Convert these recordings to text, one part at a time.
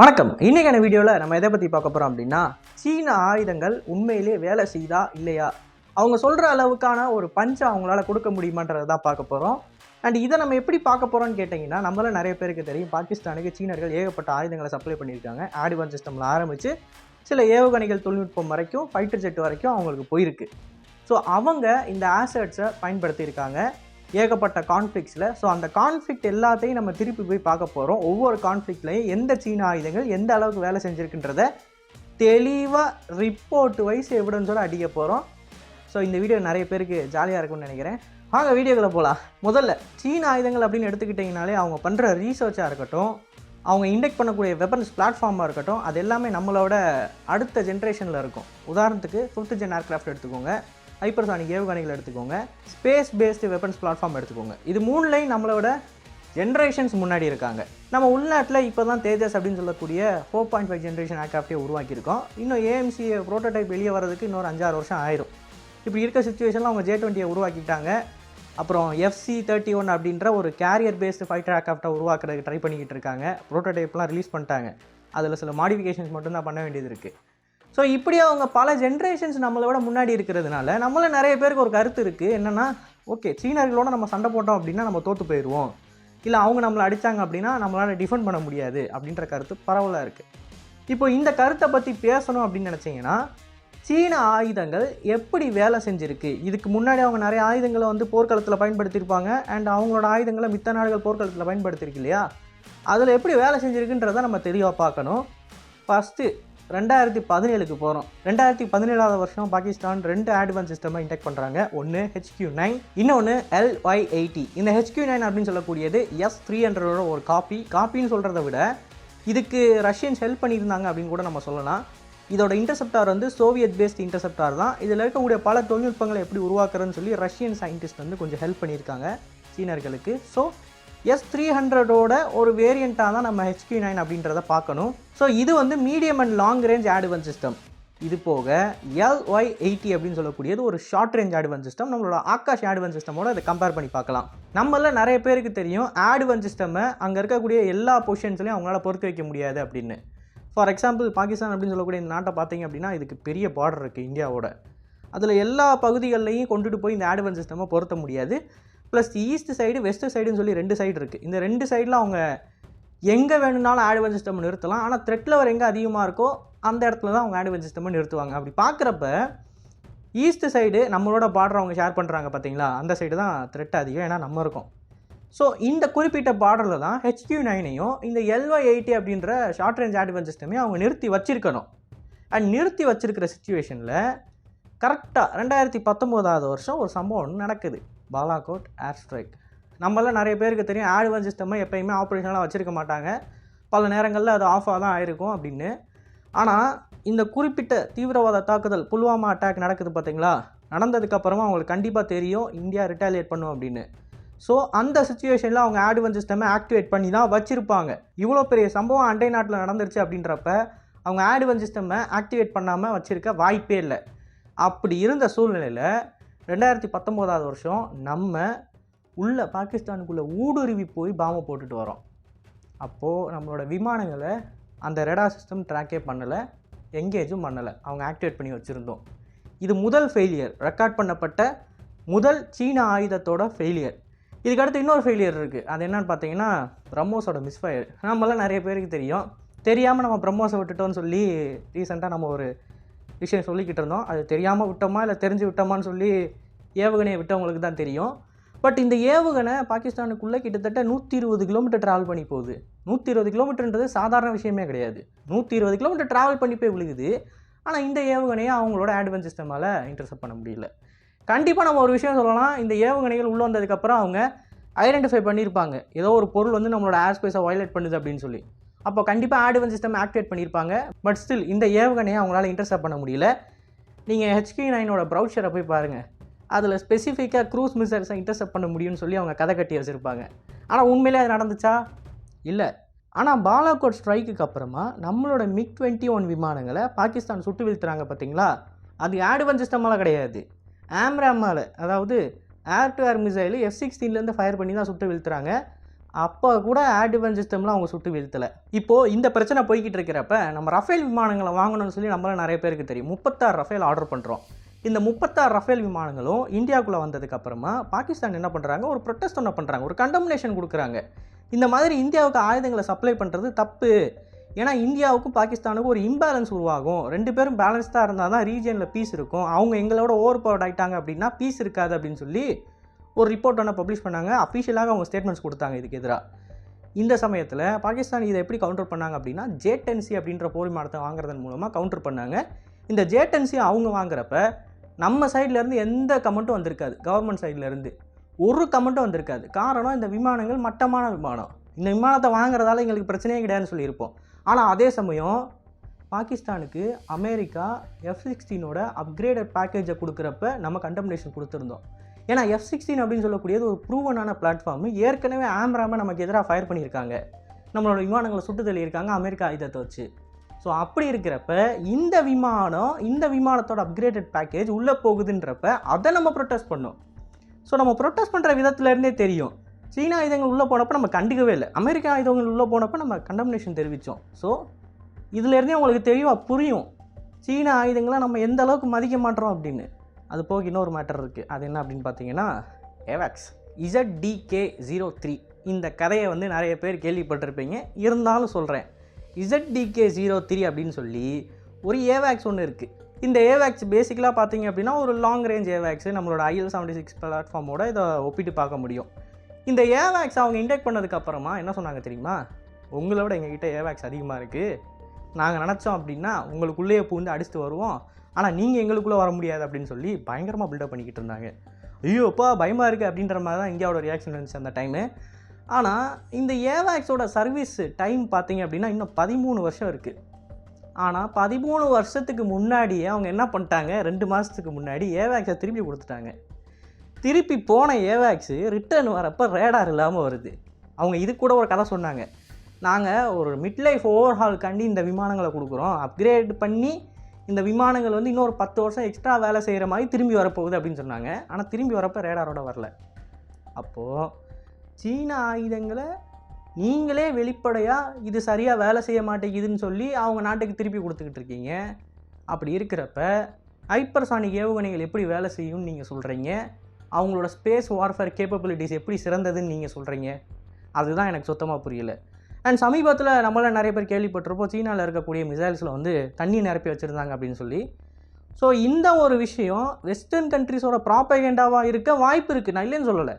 வணக்கம். இன்னைக்கான வீடியோவில் நம்ம எதை பற்றி பார்க்க போகிறோம் அப்படின்னா, சீன ஆயுதங்கள் உண்மையிலே வேலை செய்தா இல்லையா, அவங்க சொல்கிற அளவுக்கான ஒரு பஞ்சை அவங்களால கொடுக்க முடியுமான்றதை தான் பார்க்க போகிறோம். அண்ட் இதை நம்ம எப்படி பார்க்க போகிறோம்னு கேட்டிங்கன்னா, நம்மள நிறைய பேருக்கு தெரியும், பாகிஸ்தானுக்கு சீனர்கள் ஏகப்பட்ட ஆயுதங்களை சப்ளை பண்ணியிருக்காங்க. ஆடிவான் சிஸ்டமில் ஆரம்பித்து சில ஏவுகணைகள் தொழில்நுட்பம் வரைக்கும், ஃபைட்டர் ஜெட் வரைக்கும் அவங்களுக்கு போயிருக்கு. ஸோ அவங்க இந்த ஆசட்ஸை பயன்படுத்தியிருக்காங்க ஏகப்பட்ட கான்ஃப்ளிக்ஸில். ஸோ அந்த கான்ஃப்ளிக்ட் எல்லாத்தையும் நம்ம திருப்பி போய் பார்க்க போகிறோம். ஒவ்வொரு கான்ஃப்ளிக்ட்லையும் எந்த சீன ஆயுதங்கள் எந்த அளவுக்கு வேலை செஞ்சுருக்குன்றத தெளிவாக ரிப்போர்ட் வைஸ் எவிடன்ஸோடு அடிக்க போகிறோம். ஸோ இந்த வீடியோ நிறைய பேருக்கு ஜாலியாக இருக்கும்னு நினைக்கிறேன். வாங்க வீடியோக்குள்ளே போகலாம். முதல்ல சீன ஆயுதங்கள் அப்படின்னு எடுத்துக்கிட்டிங்கனாலே அவங்க பண்ணுற ரீசர்ச்சாக இருக்கட்டும், அவங்க இண்டெக்ட் பண்ணக்கூடிய வெப்பன்ஸ் பிளாட்ஃபார்மாக இருக்கட்டும், அது எல்லாமே நம்மளோட அடுத்த ஜென்ரேஷனில் இருக்கும். உதாரணத்துக்கு 5th ஜென் ஏர்க்ராஃப்ட் எடுத்துக்கோங்க, ஹைப்பர்சானிக் ஏவுகணைகள் எடுத்துக்கோங்க, ஸ்பேஸ் பேஸ்டு வெப்பன்ஸ் பிளாட்ஃபார்ம் எடுத்துக்கோங்க. இது மூணுலையும் நம்மளோட ஜென்ரேஷன்ஸ் முன்னாடி இருக்காங்க. நம்ம உள்நாட்டில் இப்போ தான் தேஜஸ் அப்படின்னு சொல்லக்கூடிய 4.5 ஜென்ரேஷன் ஏர்க்ராஃப்டே உருவாக்கியிருக்கோம். இன்னும் ஏஎம்சி ப்ரோட்டோடைப் வெளியே வரதுக்கு இன்னொரு 5-6 வருஷம் ஆயிரும். இப்படி இருக்க சுச்சுவேஷனில் அவங்க J-20 உருவாக்கிட்டாங்க. அப்புறம் FC-31 அப்படின்ற ஒரு கேரியர் பேஸ்டு ஃபைட்டர் ஏர்க்ராஃப்டை உருவாக்குறதுக்கு ட்ரை பண்ணிக்கிட்டு இருக்காங்க. ப்ரோட்டோடைப்லாம் ரிலீஸ் பண்ணிட்டாங்க. அதில் சில மாடிஃபிகேஷன்ஸ் மட்டும்தான் பண்ண வேண்டியது இருக்குது. ஸோ இப்படி அவங்க பல ஜென்ரேஷன்ஸ் நம்மளோட முன்னாடி இருக்கிறதுனால நம்மள நிறைய பேருக்கு ஒரு கருத்து இருக்குது. என்னென்னா, ஓகே, சீனர்களோட நம்ம சண்டை போட்டோம் அப்படின்னா நம்ம தோற்று போயிடுவோம், இல்லை அவங்க நம்மளை அடித்தாங்க அப்படின்னா நம்மளால் டிஃபெண்ட் பண்ண முடியாது அப்படின்ற கருத்து பரவலாக இருக்குது. இப்போ இந்த கருத்தை பற்றி பேசணும் அப்படின்னு நினச்சிங்கன்னா, சீன ஆயுதங்கள் எப்படி வேலை செஞ்சுருக்கு, இதுக்கு முன்னாடி அவங்க நிறைய ஆயுதங்களை போர்க்களத்தில் பயன்படுத்தியிருப்பாங்க. அண்ட் அவங்களோட ஆயுதங்களை மித்த நாடுகள் போர்க்களத்தில் பயன்படுத்தியிருக்கு இல்லையா, அதில் எப்படி வேலை செஞ்சுருக்குன்றதை நம்ம தெளிவாக பார்க்கணும். ஃபஸ்ட்டு 2017க்கு போகிறோம். 2017ஆவது வருஷம் பாகிஸ்தான் 2 ஆட்வான்ஸ் சிஸ்டமை இன்டெக்ட் பண்ணுறாங்க. ஒன்று HQ-9, இன்னொன்று LY-80. இந்த HQ-9 அப்படின்னு சொல்லக்கூடியது S-300ஓட ஒரு காப்பின்னு சொல்கிறத விட இதுக்கு ரஷ்யன்ஸ் ஹெல்ப் பண்ணியிருந்தாங்க அப்படின்னு கூட நம்ம சொல்லலாம். இதோட இன்டர்செப்டார் சோவியத் பேஸ்ட் இன்டர்செப்டார் தான். இதில் இருக்கக்கூடிய பல தொழில்நுட்பங்களை எப்படி உருவாக்குறதுன்னு சொல்லி ரஷ்யன் சயின்டிஸ்ட் கொஞ்சம் ஹெல்ப் பண்ணியிருக்காங்க சீனர்களுக்கு. ஸோ S-300ஓட ஒரு வேரியண்ட்டாக தான் நம்ம HQ-9 அப்படின்றத பார்க்கணும். ஸோ இது medium and long range advanced system. இது போக LY-80 அப்படின்னு சொல்லக்கூடியது ஒரு ஷார்ட் ரேஞ்ச் ஆட்வான்ஸ் சிஸ்டம். நம்மளோட ஆகாஷ் ஆட்வான்ஸ் சிஸ்டமோட அதை கம்பேர் பண்ணி பார்க்கலாம். நம்மள நிறைய பேருக்கு தெரியும், ஆட்வான்ஸ் சிஸ்டமை அங்கே இருக்கக்கூடிய எல்லா பொசிஷன்ஸ்லையும் அவங்களால பொறுத்து வைக்க முடியாது அப்படின்னு. ஃபார் எக்ஸாம்பிள், பாகிஸ்தான் அப்படின்னு சொல்லக்கூடிய இந்த நாட்டை பார்த்தீங்க அப்படின்னா, இதுக்கு பெரிய பார்டர் இருக்குது இந்தியாவோட. அதில் எல்லா பகுதிகள்லையும் கொண்டுட்டு போய் இந்த ஆட்வான்ஸ் சிஸ்டமை பொருத்த முடியாது. ப்ளஸ் ஈஸ்ட் சைடு வெஸ்ட் சைடுன்னு சொல்லி 2 சைடு இருக்குது. இந்த 2 சைடில் அவங்க எங்கே வேணும்னாலும் ஆட்வான்ஸ் சிஸ்டம் நிறுத்தலாம். ஆனால் த்ரெட் லெவல் எங்கே அதிகமாக இருக்கோ அந்த இடத்துல தான் அவங்க ஆட்வான்ஸ் சிஸ்டமை நிறுத்துவாங்க. அப்படி பார்க்குறப்ப ஈஸ்ட் சைடு நம்மளோட பார்டர் அவங்க ஷேர் பண்ணுறாங்க பார்த்தீங்களா, அந்த சைடு தான் த்ரெட் அதிகம், ஏன்னா நம்ம இருக்கோம். ஸோ இந்த குறிப்பிட்ட பார்டரில் தான் HQ-9ஐயும் இந்த LY-80 அப்படின்ற ஷார்ட் ரேஞ்ச் ஆட்வான்ஸ் சிஸ்டமே அவங்க நிறுத்தி வச்சிருக்கணும். அண்ட் நிறுத்தி வச்சிருக்கிற சிச்சுவேஷனில் கரெக்டாக 2019ஆவது வருஷம் ஒரு சம்பவம் நடக்குது. பாலாகோட் ஏர் ஸ்ட்ரைக். நம்மளாம் நிறைய பேருக்கு தெரியும், ஆட்வான்ஸ் சிஸ்டமை எப்போயுமே ஆப்ரேஷனலாக வச்சுருக்க மாட்டாங்க, பல நேரங்களில் அது ஆஃபாக தான் ஆயிருக்கும் அப்படின்னு. ஆனால் இந்த குறிப்பிட்ட தீவிரவாத தாக்குதல் புல்வாமா அட்டாக் நடக்குது பார்த்தீங்களா, நடந்ததுக்கப்புறமா அவங்களுக்கு கண்டிப்பாக தெரியும் இந்தியா ரிட்டாலியேட் பண்ணும் அப்படின்னு. ஸோ அந்த சுச்சுவேஷனில் அவங்க ஆட்வான்ஸ் சிஸ்டமை ஆக்டிவேட் பண்ணி தான் வச்சுருப்பாங்க. இவ்வளோ பெரிய சம்பவம் அண்டை நாட்டில் நடந்துருச்சு அப்படின்றப்ப அவங்க ஆட்வான்ஸ் சிஸ்டமை ஆக்டிவேட் பண்ணாமல் வச்சுருக்க வாய்ப்பே இல்லை. அப்படி இருந்த சூழ்நிலையில் 2019ஆவது வருஷம் நம்ம உள்ள பாகிஸ்தானுக்குள்ளே ஊடுருவி போய் பாம்பை போட்டுட்டு வரோம். அப்போது நம்மளோட விமானங்களை அந்த ரெடார் சிஸ்டம் ட்ராக்கே பண்ணலை, எங்கேஜும் பண்ணலை, அவங்க ஆக்டிவேட் பண்ணி வச்சுருந்தோம். இது முதல் ஃபெயிலியர், ரெக்கார்ட் பண்ணப்பட்ட முதல் சீன ஆயுதத்தோட ஃபெயிலியர். இதுக்கடுத்து இன்னொரு ஃபெயிலியர் இருக்குது. அது என்னன்னு பார்த்தீங்கன்னா, பிரம்மோஸோட மிஸ்ஃபயர். நம்மளாம் நிறைய பேருக்கு தெரியாமல் நம்ம பிரம்மோஸை விட்டுட்டோன்னு சொல்லி ரீசெண்டாக நம்ம ஒரு விஷயம் சொல்லிக்கிட்டு இருந்தோம். அது தெரியாமல் விட்டோமா இல்லை தெரிஞ்சு விட்டோமான்னு சொல்லி ஏவுகணையை விட்டவங்களுக்கு தான் தெரியும். பட் இந்த ஏவுகணை பாகிஸ்தானுக்குள்ளே கிட்டத்தட்ட 120 கிலோமீட்டர் ட்ராவல் பண்ணி போகுது. 120 கிலோமீட்டர்ன்றது சாதாரண விஷயமே கிடையாது. 120 கிலோமீட்டர் ட்ராவல் பண்ணி போய் விழுகுது. ஆனால் இந்த ஏவுகணையை அவங்களோட ஆட்வான்ஸ் சிஸ்டமால் இன்டர்செப்ட் பண்ண முடியல. கண்டிப்பாக நம்ம ஒரு விஷயம் சொல்லலாம், இந்த ஏவுகணைகள் உள்ளே வந்ததுக்கப்புறம் அவங்க ஐடென்டிஃபை பண்ணியிருப்பாங்க, ஏதோ ஒரு பொருள் நம்மளோட ஏர் ஸ்பேஸை வயலேட் பண்ணுது அப்படின்னு சொல்லி. அப்போ கண்டிப்பாக ஆட்வான்ஸ் சிஸ்டம் ஆக்டிவேட் பண்ணியிருப்பாங்க. பட் ஸ்டில் இந்த ஏவுகணையை அவங்களால இன்டர்செப்ட் பண்ண முடியல. நீங்கள் HQ-9ஓட ப்ரௌச்சரை போய் பாருங்கள், அதில் ஸ்பெசிஃபிக்காக க்ரூஸ் மிசைல்ஸை இன்டர்செப்ட் பண்ண முடியும்னு சொல்லி அவங்க கதை கட்டி வச்சுருப்பாங்க. ஆனால் உண்மையிலே அது நடந்துச்சா? இல்லை. ஆனால் பாலாகோட் ஸ்ட்ரைக்குக்கு அப்புறமா நம்மளோட MiG-21 விமானங்களை பாகிஸ்தான் சுட்டு வீழ்த்துறாங்க பார்த்தீங்களா, அது ஆட்வான்ஸ் சிஸ்டமால் கிடையாது, ஆம்ராமால், அதாவது ஏர் டு ஏர் மிசைல் F-16லேருந்து ஃபயர் பண்ணி தான் சுட்டு வீழ்த்துறாங்க. அப்போ கூட ஏர் டிஃபென்ஸ் சிஸ்டம்லாம் அவங்க சுட்டு வீழ்த்தலை. இப்போது இந்த பிரச்சனை போய்கிட்டு இருக்கிறப்ப நம்ம ரஃபேல் விமானங்களை வாங்கணும்னு சொல்லி நம்மள நிறைய பேருக்கு தெரியும். 36 ரஃபேல் ஆர்டர் பண்ணுறோம். இந்த 36 ரஃபேல் விமானங்களும் இந்தியாவுக்குள்ளே வந்ததுக்கப்புறமா பாகிஸ்தான் என்ன பண்ணுறாங்க, ஒரு ப்ரொட்டஸ்ட் ஒன்று பண்ணுறாங்க, ஒரு கண்டம்னேஷன் கொடுக்குறாங்க. இந்த மாதிரி இந்தியாவுக்கு ஆயுதங்களை சப்ளை பண்ணுறது தப்பு. ஏன்னா இந்தியாவுக்கும் பாகிஸ்தானுக்கும் ஒரு இம்பேலன்ஸ் உருவாகும். 2 பேரும் பேலன்ஸ்டாக இருந்தால் தான் ரீஜனில் பீஸ் இருக்கும். அவங்க எங்களோட ஓவர் பவர் ஆகிட்டாங்க அப்படின்னா பீஸ் இருக்காது அப்படின்னு சொல்லி ஒரு ரிப்போர்ட் ஒன்று பப்ளிஷ் பண்ணாங்க. அஃபிஷியலாக அவங்க ஸ்டேட்மெண்ட்ஸ் கொடுத்தாங்க இதுக்கு எதிராக. இந்த சமயத்தில் பாகிஸ்தான் இதை எப்படி கவுண்டர் பண்ணாங்க அப்படின்னா J-10C அப்படின்ற போர் விமானத்தை வாங்குறதன் மூலமாக கவுண்டர் பண்ணாங்க. இந்த J-10C அவங்க வாங்குறப்ப நம்ம சைட்லேருந்து எந்த கமெண்ட்டும் வந்திருக்காது. கவர்மெண்ட் சைட்லேருந்து ஒரு கமெண்ட்டும் வந்திருக்காது. காரணம், இந்த விமானங்கள் மட்டமான விமானம், இந்த விமானத்தை வாங்குறதால எங்களுக்கு பிரச்சனையே கிடையாதுன்னு சொல்லியிருப்போம். ஆனால் அதே சமயம் பாகிஸ்தானுக்கு அமெரிக்கா F-16 அப்கிரேடட் பேக்கேஜை கொடுக்குறப்ப நம்ம கண்டம்னேஷன் கொடுத்துருந்தோம். ஏன்னா F-16 அப்படின்னு சொல்லக்கூடியது ஒரு ப்ரூவனான பிளாட்ஃபார்மு. ஏற்கனவே ஆம்ராமை நமக்கு எதிராக ஃபயர் பண்ணியிருக்காங்க, நம்மளோட விமானங்களை சுட்டு தள்ளியிருக்காங்க அமெரிக்கா ஆயுதத்தை வச்சு. ஸோ அப்படி இருக்கிறப்ப இந்த விமானத்தோட அப்கிரேடட் பேக்கேஜ் உள்ளே போகுதுன்றப்ப அதை நம்ம ப்ரொட்டஸ்ட் பண்ணோம். ஸோ நம்ம ப்ரொட்டஸ்ட் பண்ணுற விதத்துலேருந்தே தெரியும், சீனா ஆயுதங்கள் உள்ளே போனப்போ நம்ம கண்டுக்கவே இல்லை, அமெரிக்கா ஆயுதங்கள் உள்ளே போனப்போ நம்ம கண்டம்னேஷன் தெரிவித்தோம். ஸோ இதுலேருந்தே உங்களுக்கு தெளிவாக புரியும் சீனா ஆயுதங்களை நம்ம எந்த அளவுக்கு மதிக்க மாட்டோம் அப்படின்னு. அது போக இன்னொரு மேட்டர் இருக்குது. அது என்ன அப்படின்னு பார்த்தீங்கன்னா AWACS ZDK-03. இந்த கதையை வந்து நிறைய பேர் கேள்விப்பட்டிருப்பீங்க, இருந்தாலும் சொல்கிறேன். ZDK-03 அப்படின்னு சொல்லி ஒரு AWACS ஒன்று இருக்குது. இந்த AWACS பேசிக்கலாக பார்த்தீங்க அப்படின்னா ஒரு லாங் ரேஞ்ச் AWACS. நம்மளோட IL-76 பிளாட்ஃபார்மோட இதை ஒப்பிட்டு பார்க்க முடியும். இந்த AWACS அவங்க இன்டெக்ட் பண்ணதுக்கப்புறமா என்ன சொன்னாங்க தெரியுமா, உங்களோட எங்ககிட்ட AWACS அதிகமாக இருக்குது, நாங்கள் நினச்சோம் அப்படின்னா உங்களுக்குள்ளேயே பூந்து அடிச்சுட்டு வருவோம், ஆனால் நீங்கள் எங்களுக்குள்ளே வர முடியாது அப்படின்னு சொல்லி பயங்கரமாக பில்டப் பண்ணிக்கிட்டு இருந்தாங்க. ஐயோப்பா பயமாக இருக்குது அப்படின்ற மாதிரி தான் இந்தியாவோட ரியாக்ஷன் இருந்துச்சு அந்த டைமு. ஆனால் இந்த AWACSோட சர்வீஸ் டைம் பார்த்தீங்க அப்படின்னா இன்னும் 13 வருஷம் இருக்குது. ஆனால் 13 வருஷத்துக்கு முன்னாடியே அவங்க என்ன பண்ணிட்டாங்க, 2 மாதத்துக்கு முன்னாடி AWACSை திருப்பி கொடுத்துட்டாங்க. திருப்பி போன AWACS ரிட்டர்ன் வரப்போ ரேடார் இல்லாமல் வருது. அவங்க இது கூட ஒரு கதை சொன்னாங்க, நாங்கள் ஒரு மிட் லைஃப் ஓவர்ஹால்காண்டி இந்த விமானங்களை கொடுக்குறோம், அப்கிரேட் பண்ணி இந்த விமானங்கள் வந்து இன்னொரு 10 வருஷம் எக்ஸ்ட்ரா வேலை செய்கிற மாதிரி திரும்பி வரப்போகுது அப்படின்னு சொன்னாங்க. ஆனால் திரும்பி வரப்போ ரேடாரோட வரல. அப்போது சீன ஆயுதங்களை நீங்களே வெளிப்படையாக இது சரியாக வேலை செய்ய மாட்டேங்குதுன்னு சொல்லி அவங்க நாட்டுக்கு திருப்பி கொடுத்துக்கிட்டு இருக்கீங்க. அப்படி இருக்கிறப்ப ஹைப்பர்சானிக் ஏவுகணைகள் எப்படி வேலை செய்யும்னு நீங்கள் சொல்கிறீங்க, அவங்களோட ஸ்பேஸ் வார்ஃபேர் கேப்பபிலிட்டிஸ் எப்படி சிறந்ததுன்னு நீங்கள் சொல்கிறீங்க. அதுதான் எனக்கு சுத்தமாக புரியல. அண்ட் சமீபத்தில் நம்மளால் நிறைய பேர் கேள்விப்பட்டிருப்போம், சீனாவில் இருக்கக்கூடிய மிசைல்ஸில் வந்து தண்ணி நிரப்பி வச்சுருந்தாங்க அப்படின்னு சொல்லி. ஸோ இந்த ஒரு விஷயம் வெஸ்டர்ன் கண்ட்ரிஸோட ப்ராப்பகேண்டாவாக இருக்க வாய்ப்பு இருக்குது, நான் இல்லைன்னு சொல்லலை.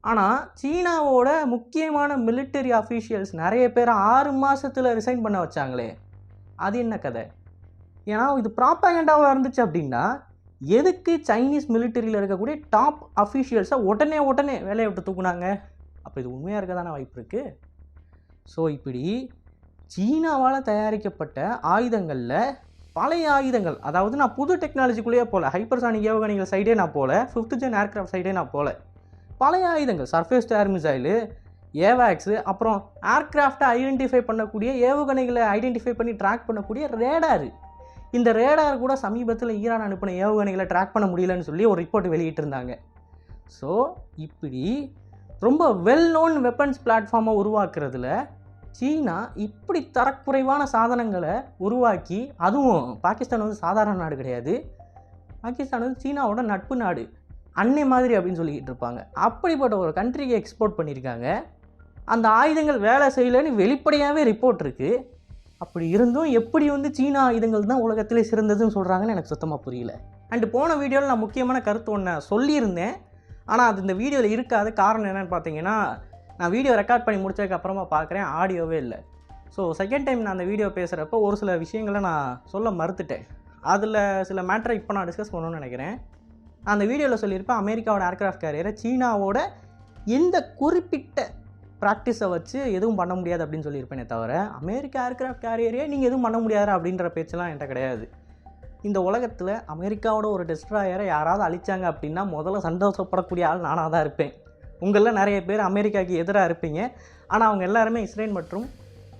ஆனால் சீனாவோட முக்கியமான மிலிட்டரி அஃபீஷியல்ஸ் நிறைய பேர் 6 மாதத்தில் ரிசைன் பண்ண வச்சாங்களே, அது என்ன கதை? ஏன்னா இது ப்ராப்பகேண்டாவாக இருந்துச்சு அப்படின்னா எதுக்கு சைனீஸ் மிலிட்டரியில் இருக்கக்கூடிய டாப் அஃபீஷியல்ஸை உடனே வேலையை விட்டு தூக்குனாங்க? அப்போ இது உண்மையாக இருக்க தானே வாய்ப்பு இருக்குது. ஸோ இப்படி சீனாவால் தயாரிக்கப்பட்ட ஆயுதங்களில் பழைய ஆயுதங்கள், அதாவது நான் புது டெக்னாலஜிக்குள்ளேயே போகல, ஹைப்பர்சானிக் ஏவுகணைகள் சைடே நான் போகல, 5th ஜென் ஏர்க்ராஃப்ட் சைடே நான் போகல, பழைய ஆயுதங்கள் surface to air missile, AWACS, அப்புறம் ஏர்க்ராஃப்டை ஐடென்டிஃபை பண்ணக்கூடிய ஏவுகணைகளை ஐடென்டிஃபை பண்ணி ட்ராக் பண்ணக்கூடிய ரேடாரு. இந்த ரேடார் கூட சமீபத்தில் ஈரான் அனுப்பின ஏவுகணைகளை ட்ராக் பண்ண முடியலன்னு சொல்லி ஒரு ரிப்போர்ட் வெளியிட்டிருந்தாங்க. ஸோ இப்படி ரொம்ப வெல் நோன் வெப்பன்ஸ் பிளாட்ஃபார்மை உருவாக்குறதுல சீனா இப்படி தரக்குறைவான சாதனங்களை உருவாக்கி, அதுவும் பாகிஸ்தான் வந்து சாதாரண நாடு கிடையாது, பாகிஸ்தான் வந்து சீனாவோட நட்பு நாடு, அன்னை மாதிரி அப்படின்னு சொல்லிக்கிட்டு இருப்பாங்க. அப்படிப்பட்ட ஒரு கண்ட்ரிக்கு எக்ஸ்போர்ட் பண்ணியிருக்காங்க. அந்த ஆயுதங்கள் வேலை செய்யலைன்னு வெளிப்படையாகவே ரிப்போர்ட் இருக்குது. அப்படி இருந்தும் எப்படி வந்து சீனா ஆயுதங்கள் தான் உலகத்திலே சிறந்ததுன்னு சொல்கிறாங்கன்னு எனக்கு சுத்தமாக புரியல. அண்டு போன வீடியோவில் நான் முக்கியமான கருத்து ஒன்று சொல்லியிருந்தேன், ஆனால் அது இந்த வீடியோவில் இருக்காது. காரணம் என்னென்னு பார்த்தீங்கன்னா, நான் வீடியோ ரெக்கார்ட் பண்ணி முடிச்சதுக்கப்புறமா பார்க்குறேன் ஆடியோவே இல்லை. ஸோ செகண்ட் டைம் நான் அந்த வீடியோ பேசுகிறப்போ ஒரு சில விஷயங்களை நான் சொல்ல மறுத்துட்டேன். அதில் சில மேட்டரை இப்போ நான் டிஸ்கஸ் பண்ணணும்னு நினைக்கிறேன். நான் அந்த வீடியோவில் சொல்லியிருப்பேன், அமெரிக்காவோட ஏர்க்ராஃப்ட் கேரியரை சீனாவோட எந்த குறிப்பிட்ட ப்ராக்டிஸை வச்சு எதுவும் பண்ண முடியாது அப்படின்னு சொல்லியிருப்பேனே தவிர, அமெரிக்கா ஏர்க்ராஃப்ட் கேரியரே நீங்கள் எதுவும் பண்ண முடியாதா அப்படின்ற பேச்செல்லாம் என்கிட்ட கிடையாது. இந்த உலகத்தில் அமெரிக்காவோட ஒரு டெஸ்ட்ராயரை யாராவது அழிச்சாங்க அப்படின்னா முதல்ல சந்தோஷப்படக்கூடிய ஆள் நானாக தான் இருப்பேன். உங்களில் நிறைய பேர் அமெரிக்காவுக்கு எதிராக இருப்பீங்க, ஆனால் அவங்க எல்லாருமே இஸ்ரேல் மற்றும்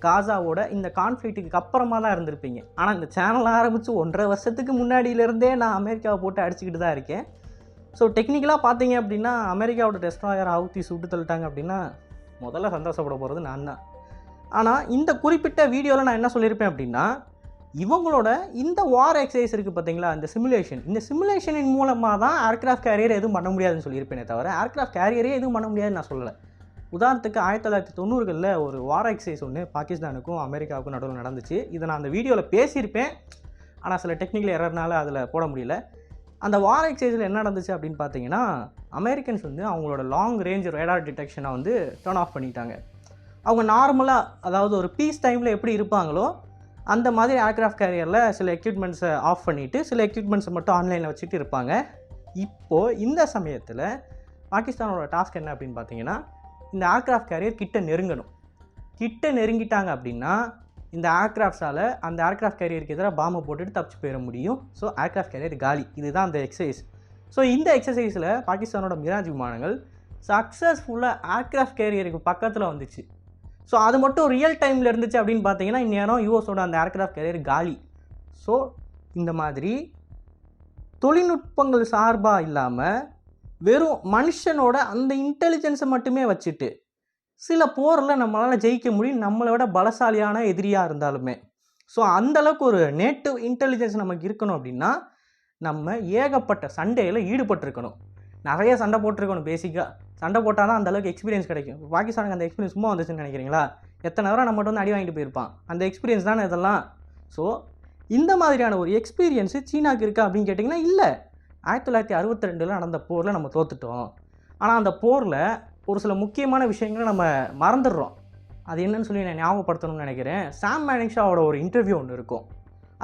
காசாவோட இந்த கான்ஃப்ளிக்ட்டுக்கு அப்புறமா தான் இருந்திருப்பீங்க. ஆனால் இந்த சேனல் ஆரம்பித்து 1.5 வருஷத்துக்கு முன்னாடியிலேருந்தே நான் அமெரிக்காவை போட்டு அடிச்சுக்கிட்டு தான் இருக்கேன். ஸோ டெக்னிக்கலாக பார்த்தீங்க அப்படின்னா அமெரிக்காவோட டெஸ்ட்ராயர் அவுத்தி சுட்டு தள்ளிட்டாங்க அப்படின்னா முதல்ல சந்தோஷப்பட போகிறது நான் தான். ஆனால் இந்த குறிப்பிட்ட வீடியோவில் நான் என்ன சொல்லியிருப்பேன் அப்படின்னா, இவங்களோட இந்த வார் எக்ஸசைஸ் இருக்குது பார்த்தீங்களா, இந்த சிமுலேஷனின் மூலமாக தான் ஏர்க்ராஃப்ட் கேரியர் எதுவும் பண்ண முடியாதுன்னு சொல்லியிருப்பேனே தவிர ஏர்க்ராஃப்ட் கேரியரே எதுவும் பண்ண முடியாதுன்னு நான் சொல்லலை. உதாரணத்துக்கு 1990களில் ஒரு வார் எக்ஸசைஸ் ஒன்று பாகிஸ்தானுக்கும் அமெரிக்காவுக்கும் நடுவில் நடந்துச்சு. இதை நான் அந்த வீடியோவில் பேசியிருப்பேன், ஆனால் சில டெக்னிக்கல் எரர்னால அதில் போட முடியல. அந்த வார் எக்ஸசைஸில் என்ன நடந்துச்சு அப்படின்னு பார்த்தீங்கன்னா, அமெரிக்கன்ஸ் வந்து அவங்களோட லாங் ரேஞ்ச் ரேடார் டிடெக்ஷனை வந்து டர்ன் ஆஃப் பண்ணிட்டாங்க. அவங்க நார்மலாக, அதாவது ஒரு பீஸ் டைமில் எப்படி இருப்பாங்களோ அந்த மாதிரி ஏர்க்ராஃப்ட் கேரியரில் சில எக்யூப்மெண்ட்ஸை ஆஃப் பண்ணிவிட்டு சில எக்யூப்மெண்ட்ஸை மட்டும் ஆன்லைனில் வச்சுட்டு இருப்பாங்க. இப்போது இந்த சமயத்தில் பாகிஸ்தானோட டாஸ்க் என்ன அப்படின்னு பார்த்தீங்கன்னா, இந்த ஏர்க்ராஃப்ட் கேரியர் கிட்ட நெருங்கிட்டாங்க அப்படின்னா இந்த ஏர்க்ராஃப்ட்ஸால் அந்த ஏர்க்ராஃப்ட் கேரியருக்கு எதிராக பாம்பை போட்டுட்டு தப்பிச்சு போயிட முடியும். ஸோ ஏர்க்ராஃப்ட் கேரியர் காலி. இதுதான் அந்த எக்ஸசைஸ். ஸோ இந்த எக்ஸசைஸில் பாகிஸ்தானோட மிராஜ் விமானங்கள் சக்ஸஸ்ஃபுல்லாக ஏர்க்ராஃப்ட் கேரியருக்கு பக்கத்தில் வந்துச்சு. ஸோ அது மட்டும் ரியல் டைமில் இருந்துச்சு அப்படின்னு பார்த்தீங்கன்னா இந்நேரம் யூஎஸோட அந்த ஏர்க்ராஃப்ட் கேரியர் காலி. ஸோ இந்த மாதிரி தொழில்நுட்பங்கள் சார்பாக இல்லாமல் வெறும் மனுஷனோட அந்த இன்டெலிஜென்ஸை மட்டுமே வச்சுட்டு சில போரில் நம்மளால் ஜெயிக்க முடியும், நம்மளை விட பலசாலியான எதிரியாக இருந்தாலுமே. ஸோ அந்தளவுக்கு ஒரு நேட்டிவ் இன்டெலிஜென்ஸ் நமக்கு இருக்கணும் அப்படின்னா நம்ம ஏகப்பட்ட சண்டையில் ஈடுபட்டிருக்கணும், நிறைய சண்டை போட்டிருக்கணும். பேசிக்காக சண்டை போட்டால் தான் அந்தளவுக்கு எக்ஸ்பீரியன்ஸ் கிடைக்கும். பாகிஸ்தானுக்கு அந்த எக்ஸ்பீரியன்ஸ் சும்மா வந்துச்சுன்னு நினைக்கிறீங்களா? எத்தனை நேரம் நம்மகிட்ட வந்து அடி வாங்கிட்டு போயிருப்பான். அந்த எக்ஸ்பீரியன்ஸ் தானே இதெல்லாம். ஸோ இந்த மாதிரியான ஒரு எக்ஸ்பீரியன்ஸு சீனாவுக்கு இருக்கா அப்படின்னு கேட்டிங்கன்னா இல்லை. 1962 நடந்த போரில் நம்ம தோத்துட்டோம். ஆனால் அந்த போரில் ஒரு சில முக்கியமான விஷயங்களை நம்ம மறந்துடுறோம். அது என்னன்னு சொல்லி நான் ஞாபகப்படுத்தணும்னு நினைக்கிறேன். சாம் மேனிக்ஷாவோட ஒரு இன்டர்வியூ ஒன்று இருக்கும்.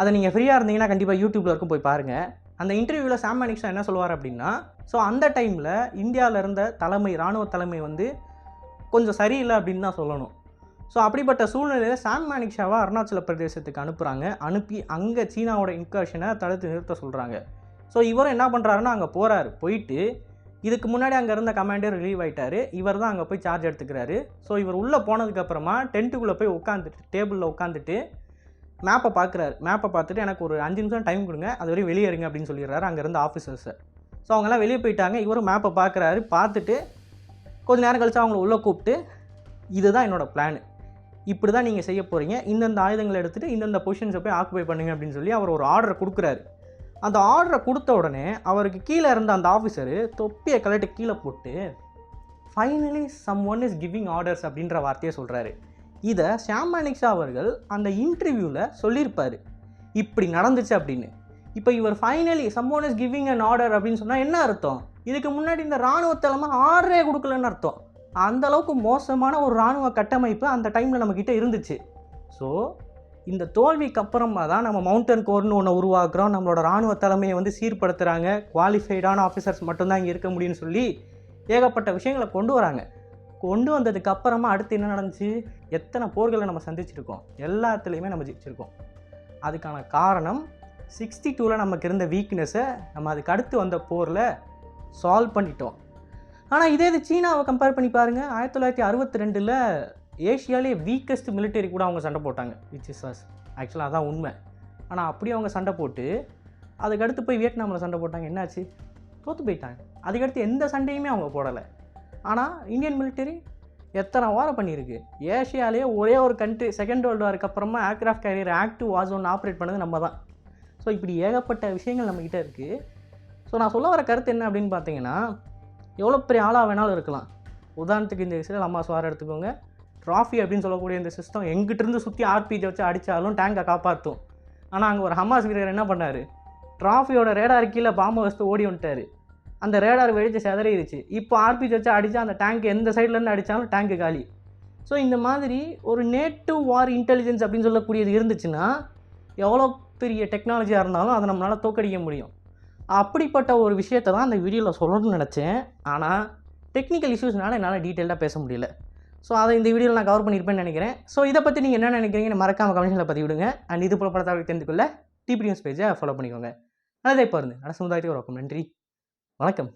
அதை நீங்கள் ஃப்ரீயாக இருந்தீங்கன்னா கண்டிப்பாக யூடியூப்பில் இருக்கும், போய் பாருங்கள். அந்த இன்டர்வியூவில் சாம் மேனிக்ஷா என்ன சொல்லுவார் அப்படின்னா, ஸோ அந்த டைமில் இந்தியாவில் இருந்த இராணுவ தலைமை வந்து கொஞ்சம் சரியில்லை அப்படின்னு தான் சொல்லணும். ஸோ அப்படிப்பட்ட சூழ்நிலையில் சாம் மேனிக்ஷாவை அருணாச்சல பிரதேசத்துக்கு அனுப்பி அங்கே சீனாவோட இன்கர்ஷனை தடுத்து நிறுத்த சொல்கிறாங்க. ஸோ இவரும் என்ன பண்ணுறாருன்னா அங்கே போயிட்டு இதுக்கு முன்னாடி அங்கே இருந்த கமாண்டர் ரிலீவ் ஆகிட்டார். இவர் தான் அங்கே போய் சார்ஜ் எடுத்துக்கிறாரு. ஸோ இவர் உள்ளே போனதுக்கப்புறமா டென்ட்டுக்குள்ளே போய் டேபிளில் உட்காந்துட்டு மேப்பை பார்த்துட்டு எனக்கு ஒரு 5 நிமிஷம் டைம் கொடுங்க, அது வரையும் வெளியே இருங்க அப்படின்னு சொல்லிடுறாரு அங்கே இருந்த ஆஃபீஸர்ஸை. ஸோ அவங்கெல்லாம் வெளியே போயிட்டாங்க. இவரும் மேப்பை பார்த்துட்டு கொஞ்சம் நேரம் கழிச்சு அவங்கள உள்ளே கூப்பிட்டு, இதுதான் என்னோடய பிளான், இப்படி தான் நீங்கள் செய்ய போகிறீங்க, இந்தந்த ஆயுதங்களை எடுத்துகிட்டு இந்தந்த பொசிஷன்ஸை போய் ஆக்குபை பண்ணுங்க அப்படின்னு சொல்லி அவர் ஒரு ஆர்டரை கொடுக்குறாரு. அந்த ஆர்டரை கொடுத்த உடனே அவருக்கு கீழே இருந்த அந்த ஆஃபீஸரு தொப்பியை கலட்டி கீழே போட்டு finally someone is giving orders அப்படின்ற வார்த்தையை சொல்கிறாரு. இதை சாம் மேனிக்ஷா அவர்கள் அந்த இன்டர்வியூவில் சொல்லியிருப்பார், இப்படி நடந்துச்சு அப்படின்னு. இப்போ இவர் finally someone is giving an order அப்படின்னு சொன்னால் என்ன அர்த்தம்? இதுக்கு முன்னாடி இந்த இராணுவ தலைமை ஆர்டரே கொடுக்கலன்னு அர்த்தம். அந்தளவுக்கு மோசமான ஒரு இராணுவ கட்டமைப்பு அந்த டைமில் நம்மக்கிட்ட இருந்துச்சு. ஸோ இந்த தோல்விக்கு அப்புறமா தான் நம்ம மவுண்டன் கோர்னு ஒன்று உருவாக்குறோம், நம்மளோட இராணுவ தலைமையை வந்து சீர்படுத்துகிறாங்க, குவாலிஃபைடான ஆஃபீஸர்ஸ் மட்டும்தான் இங்கே இருக்க முடியும்னு சொல்லி ஏகப்பட்ட விஷயங்களை கொண்டு வராங்க. கொண்டு வந்ததுக்கு அப்புறமா அடுத்து என்ன நடந்துச்சு? எத்தனை போர்களை நம்ம சந்திச்சிருக்கோம், எல்லாத்துலேயுமே நம்ம ஜெயிச்சிருக்கோம். அதுக்கான காரணம் 62ல் நமக்கு இருந்த வீக்னஸை நம்ம அதுக்கு அடுத்து வந்த போரில் சால்வ் பண்ணிட்டோம். ஆனால் இதே இது சீனாவை கம்பேர் பண்ணி பாருங்கள். 1962ல் ஏஷியாலே வீக்கஸ்ட் மிலிட்டரி கூட அவங்க சண்டை போட்டாங்க, விச் இஸ் அஸ். ஆக்சுவலாக அதான் உண்மை. ஆனால் அப்படியே அவங்க சண்டை போட்டு அதுக்கடுத்து போய் வியட்நாமில் சண்டை போட்டாங்க, என்னாச்சு? தோற்று போயிட்டாங்க. அதுக்கடுத்து எந்த சண்டையுமே அவங்க போடலை. ஆனால் இந்தியன் மிலிட்டரி எத்தனை வாரம் பண்ணியிருக்கு. ஏஷியாலே ஒரே ஒரு கண்ட்ரி செகண்ட் வேர்ல்டு வாருக்கு அப்புறமா aircraft carrier active war zone operate பண்ணது நம்ம தான். ஸோ இப்படி ஏகப்பட்ட விஷயங்கள் நம்மக்கிட்ட இருக்குது. ஸோ நான் சொல்ல வர கருத்து என்ன அப்படின்னு பார்த்தீங்கன்னா, எவ்வளோ பெரிய ஆளாக வேணாலும் இருக்கலாம். உதாரணத்துக்கு இந்த இஸ்ரேல் ஹமாஸ் வார் எடுத்துக்கோங்க. ட்ராஃபி அப்படின்னு சொல்லக்கூடிய இந்த சிஸ்டம் எங்கிட்டிருந்து சுற்றி ஆர்பிஜி வச்சு அடித்தாலும் டேங்கை காப்பாற்றும். ஆனால் அங்கே ஒரு ஹமாஸ் வீரர் என்ன பண்ணார்? ட்ராஃபியோட ரேடார் கீழே பாம்பை வச்சுட்டு ஓடி வந்துட்டார். அந்த ரேடார் வெடித்து செதறிடுச்சு. இப்போ ஆர்பிஜி வச்சு அடித்தா அந்த டேங்க் எந்த சைட்லேருந்து அடித்தாலும் டேங்கு காலி. ஸோ இந்த மாதிரி ஒரு நேட்டிவ் வார் இன்டெலிஜென்ஸ் அப்படின்னு சொல்லக்கூடியது இருந்துச்சுன்னா எவ்வளோ பெரிய டெக்னாலஜியாக இருந்தாலும் அதை நம்மளால் தோக்கடிக்க முடியும். அப்படிப்பட்ட ஒரு விஷயத்தை தான் அந்த வீடியோவில் சொல்லணும்னு நினச்சேன். ஆனால் டெக்னிக்கல் இஷ்யூஸ்னால என்னால் டீட்டெயிலாக பேச முடியல. ஸோ அதை இந்த வீடியோவில் நான் கவர் பண்ணியிருப்பேன்னு நினைக்கிறேன். ஸோ இதை பற்றி நீங்கள் என்ன நினைக்கிறீங்கன்னு மறக்காமல் கமெண்ட்ஸில் பதிவிடுங்க. அண்ட் இது போல பல தகவல் தெரிந்துக்கொள்ள டிபி நியூஸ் பேஜை ஃபாலோ பண்ணிக்கோங்க. நல்லதே பாருங்க. சமுதாயத்தை உருவாக்கும். நன்றி, வணக்கம்.